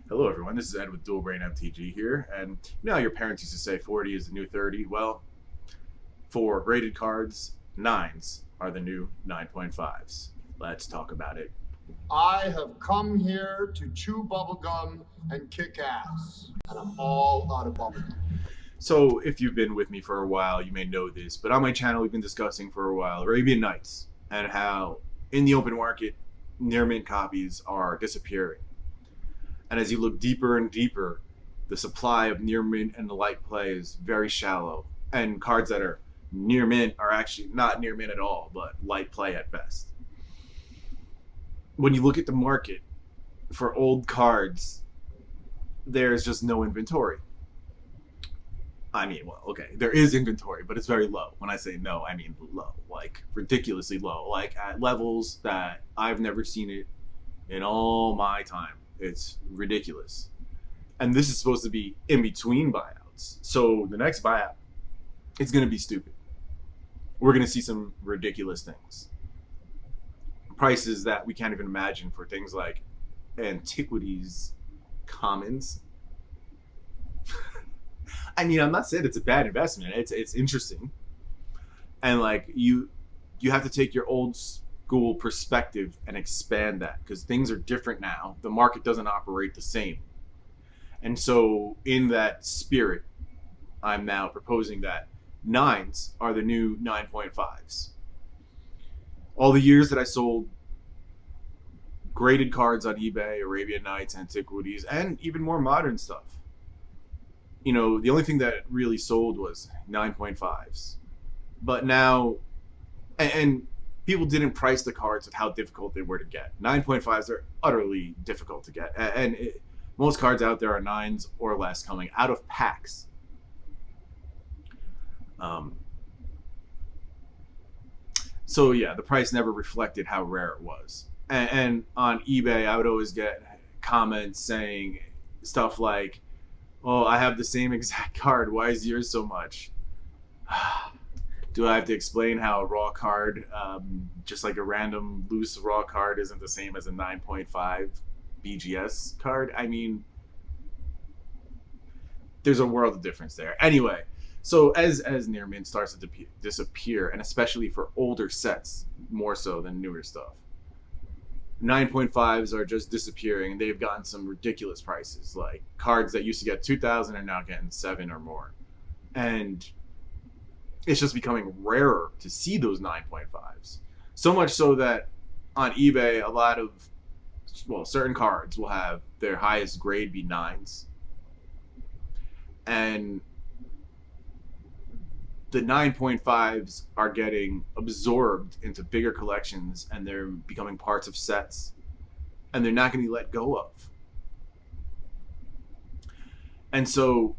Hello, everyone. This is Ed with Dual Brain MTG here. And you know how your parents used to say 40 is the new 30? Well, for graded cards, 9s are the new 9.5s. Let's talk about it. I have come here to chew bubblegum and kick ass. And I'm all out of bubblegum. So, if you've been with me for a while, you may know this, but on my channel, we've been discussing for a while Arabian Nights and how in the open market, near mint copies are disappearing. And as you look deeper and deeper, the supply of near mint and the light play is very shallow. And cards that are near mint are actually not near mint at all, but light play at best. When you look at the market for old cards, there's just no inventory. I mean, well, okay, there is inventory, but it's very low. When I say no, I mean low, like ridiculously low, like at levels that I've never seen it in all my time. It's ridiculous. And this is supposed to be in between buyouts. So the next buyout, it's going to be stupid. We're going to see some ridiculous things. Prices that we can't even imagine for things like antiquities commons. I mean, I'm not saying it's a bad investment. It's interesting. And like you have to take your old school perspective and expand that because things are different now. The market doesn't operate the same. And so in that spirit, I'm now proposing that 9s are the new 9.5s. All the years that I sold graded cards on eBay, Arabian Nights, Antiquities, and even more modern stuff, you know, the only thing that really sold was 9.5s. But now, and people didn't price the cards with how difficult they were to get. 9.5s are utterly difficult to get. Most cards out there are 9s or less coming out of packs. Um, So yeah, the price never reflected how rare it was. And on eBay, I would always get comments saying stuff like, "Oh, I have the same exact card. Why is yours so much?" Do I have to explain how a raw card, just like a random loose raw card, isn't the same as a 9.5 BGS card? I mean, there's a world of difference there. Anyway, so as near mint starts to disappear, and especially for older sets more so than newer stuff, 9.5s are just disappearing. They've gotten some ridiculous prices. Like cards that used to get 2,000 are now getting 7 or more, and it's just becoming rarer to see those 9.5s. So much so that on eBay, a lot of certain cards will have their highest grade be 9s, and the 9.5s are getting absorbed into bigger collections and they're becoming parts of sets and they're not going to be let go of. And so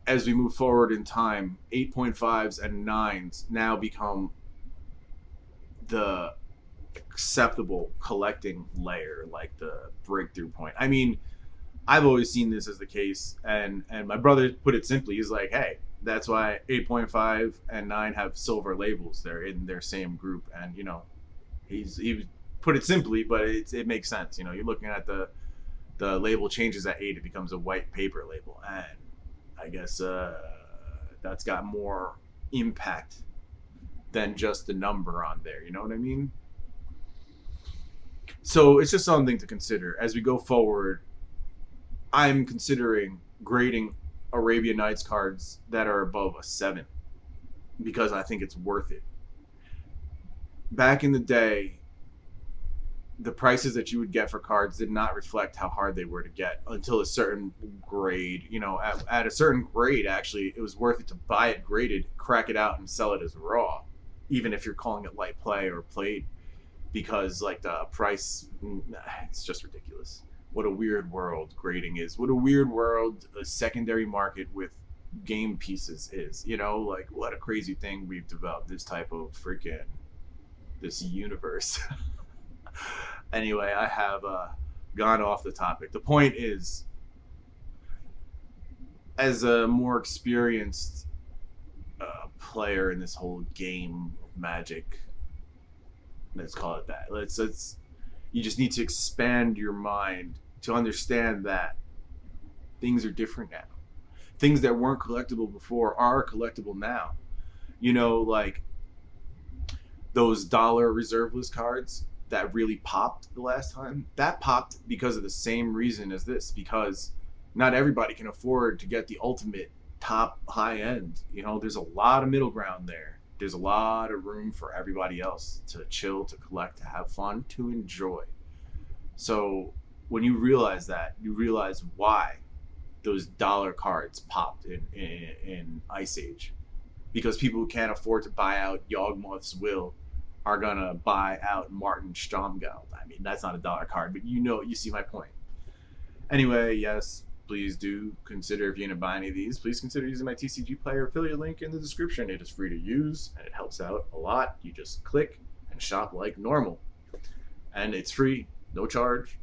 as we move forward in time, 8.5s and 9s now become the acceptable collecting layer, like the breakthrough point. I mean, I've always seen this as the case, and my brother put it simply. He's like, "Hey, that's why 8.5 and 9 have silver labels. They're in their same group." And you know, he put it simply, but it makes sense. You know, you're looking at the label changes at 8, it becomes a white paper label, and I guess that's got more impact than just the number on there. You know what I mean? So it's just something to consider as we go forward. I'm considering grading Arabian Nights cards that are above a 7 because I think it's worth it. Back in the day, the prices that you would get for cards did not reflect how hard they were to get until a certain grade. You know, at a certain grade, actually, it was worth it to buy it graded, crack it out, and sell it as raw, even if you're calling it light play or played, because like the price, it's just ridiculous. What a weird world grading is. What a weird world a secondary market with game pieces is. You know, like what a crazy thing we've developed. This type of freaking this universe. Anyway, I have gone off the topic. The point is, as a more experienced player in this whole game of Magic, let's call it that. Let's you just need to expand your mind to understand that things are different now. Things that weren't collectible before are collectible now. You know, like those dollar reserve list cards that really popped the last time, that popped because of the same reason as this, because not everybody can afford to get the ultimate top high end. You know, there's a lot of middle ground there. There's a lot of room for everybody else to chill, to collect, to have fun, to enjoy. So when you realize that, you realize why those dollar cards popped in Ice Age, because people who can't afford to buy out Yawgmoth's Will are gonna buy out Martin Stromgeld. I mean, that's not a dollar card, but you see my point. Anyway, yes, please do consider, if you're gonna buy any of these, please consider using my TCG Player affiliate link in the description. It is free to use and it helps out a lot. You just click and shop like normal, and it's free, no charge.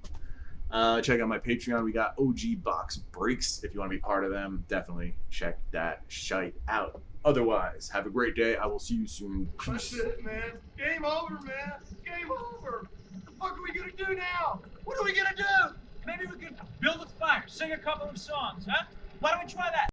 Check out my Patreon. We got OG box breaks. If you want to be part of them, definitely check that shite out. Otherwise, have a great day. I will see you soon. That's it, man. Game over, man. Game over. What the fuck are we gonna do now? What are we gonna do? Maybe we could build a fire, sing a couple of songs, huh? Why don't we try that?